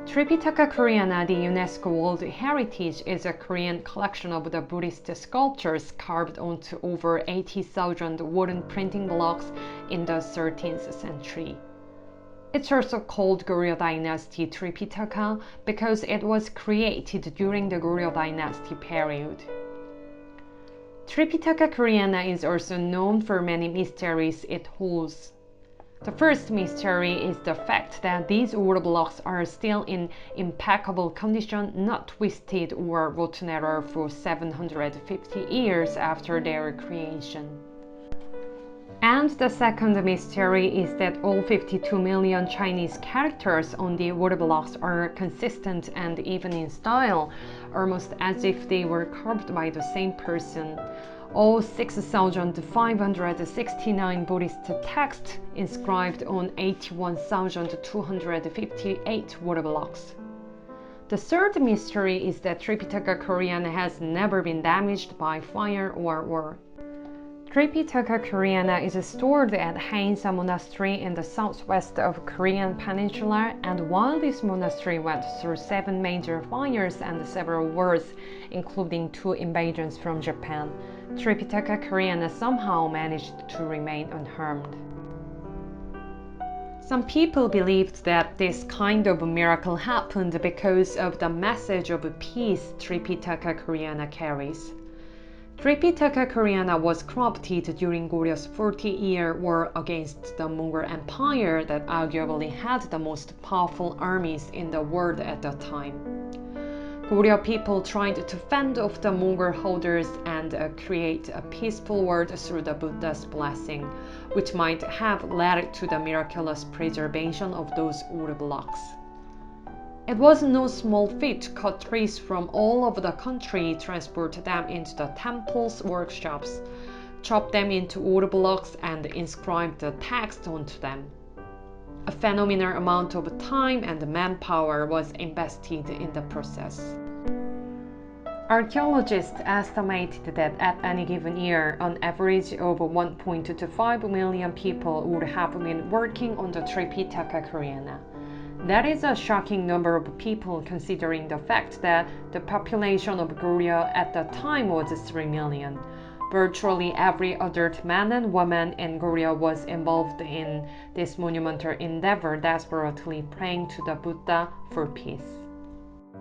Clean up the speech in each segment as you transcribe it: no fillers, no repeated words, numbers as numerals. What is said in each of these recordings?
Tripitaka Koreana, the UNESCO World Heritage, is a Korean collection of the Buddhist sculptures carved onto over 80,000 wooden printing blocks in the 13th century. It's also called Goryeo dynasty Tripitaka because it was created during the Goryeo dynasty period. Tripitaka Koreana is also known for many mysteries it holds. The first mystery is the fact that these wood blocks are still in impeccable condition, not twisted or rotten error for 750 years after their creation. And the second mystery is that all 52 million Chinese characters on the wood blocks are consistent and even in style, almost as if they were carved by the same person. All 6,569 Buddhist texts inscribed on 81,258 wood blocks. The third mystery is that Tripitaka Koreana has never been damaged by fire or war. Tripitaka Koreana is stored at Hanja Monastery in the southwest of Korean Peninsula, and while this monastery went through 7 major fires and several wars, including 2 invasions from Japan, Tripitaka Koreana somehow managed to remain unharmed. Some people believed that this kind of miracle happened because of the message of peace Tripitaka Koreana carries. Tripitaka Koreana was corrupted during Goryeo's 40-year war against the Mongol Empire that arguably had the most powerful armies in the world at the time. Goryeo people tried to fend off the Mongol holders and create a peaceful world through the Buddha's blessing, which might have led to the miraculous preservation of those wood blocks. It was no small feat to cut trees from all over the country, transport them into the temple's workshops, chop them into wood blocks, and inscribe the text onto them. A phenomenal amount of time and manpower was invested in the process. Archaeologists estimated that at any given year, an average of 1.25 million people would have been working on the Tripitaka Koreana. That is a shocking number of people considering the fact that the population of Goryeo at the time was 3 million. Virtually every adult man and woman in Goryeo was involved in this monumental endeavor, desperately praying to the Buddha for peace.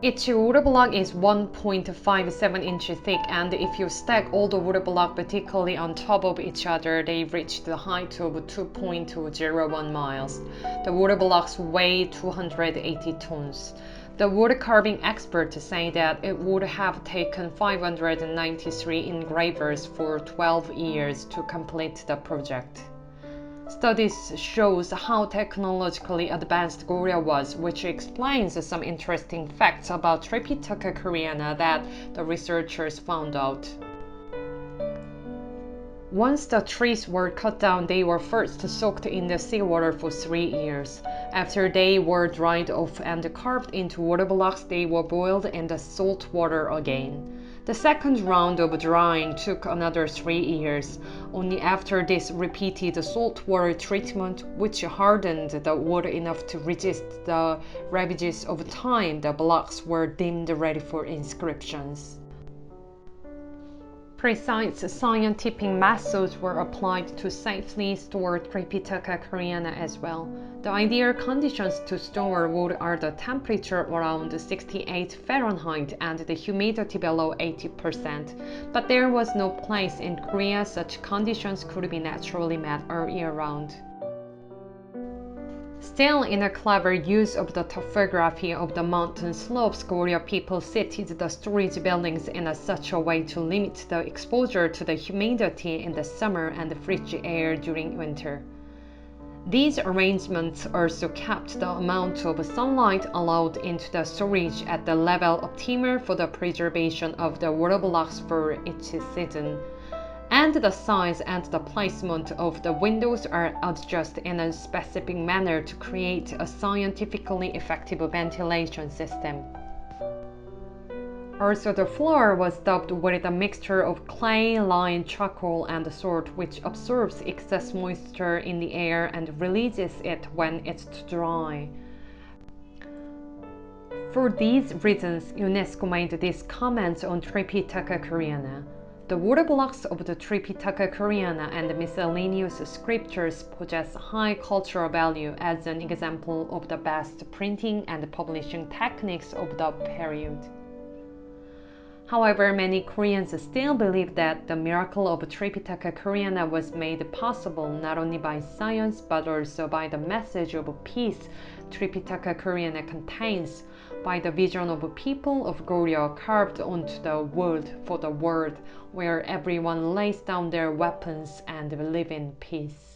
Each wood block is 1.57 inches thick, and if you stack all the wood blocks vertically on top of each other, they reach the height of 2.01 miles. The wood blocks weigh 280 tons. The wood carving experts say that it would have taken 593 engravers for 12 years to complete the project. Studies shows how technologically advanced Goryeo was, which explains some interesting facts about Tripitaka Koreana that the researchers found out. Once the trees were cut down, they were first soaked in the seawater for 3 years. After they were dried off and carved into wood blocks, they were boiled in the salt water again. The second round of drying took another 3 years. Only after this repeated saltwater treatment, which hardened the wood enough to resist the ravages of time, the blocks were deemed ready for inscriptions. Precise scientific methods were applied to safely store Tripitaka Koreana as well. The ideal conditions to store wood are the temperature around 68 Fahrenheit and the humidity below 80%, but there was no place in Korea such conditions could be naturally met all year round. Still, in a clever use of the topography of the mountain slopes, Goryeo people seated the storage buildings in such a way to limit the exposure to the humidity in the summer and the frigid air during winter. These arrangements also kept the amount of sunlight allowed into the storage at the level optimal for the preservation of the wood blocks for each season. And the size and the placement of the windows are adjusted in a specific manner to create a scientifically effective ventilation system. Also, the floor was daubed with a mixture of clay, lime, charcoal, and salt, which absorbs excess moisture in the air and releases it when it's dry. For these reasons, UNESCO made these comments on Tripitaka Koreana. The woodblocks of the Tripitaka Koreana and the miscellaneous scriptures possess high cultural value as an example of the best printing and publishing techniques of the period. However, many Koreans still believe that the miracle of Tripitaka Koreana was made possible not only by science but also by the message of peace Tripitaka Koreana contains, by the vision of a people of Goryeo carved onto the wood for the world, where everyone lays down their weapons and live in peace.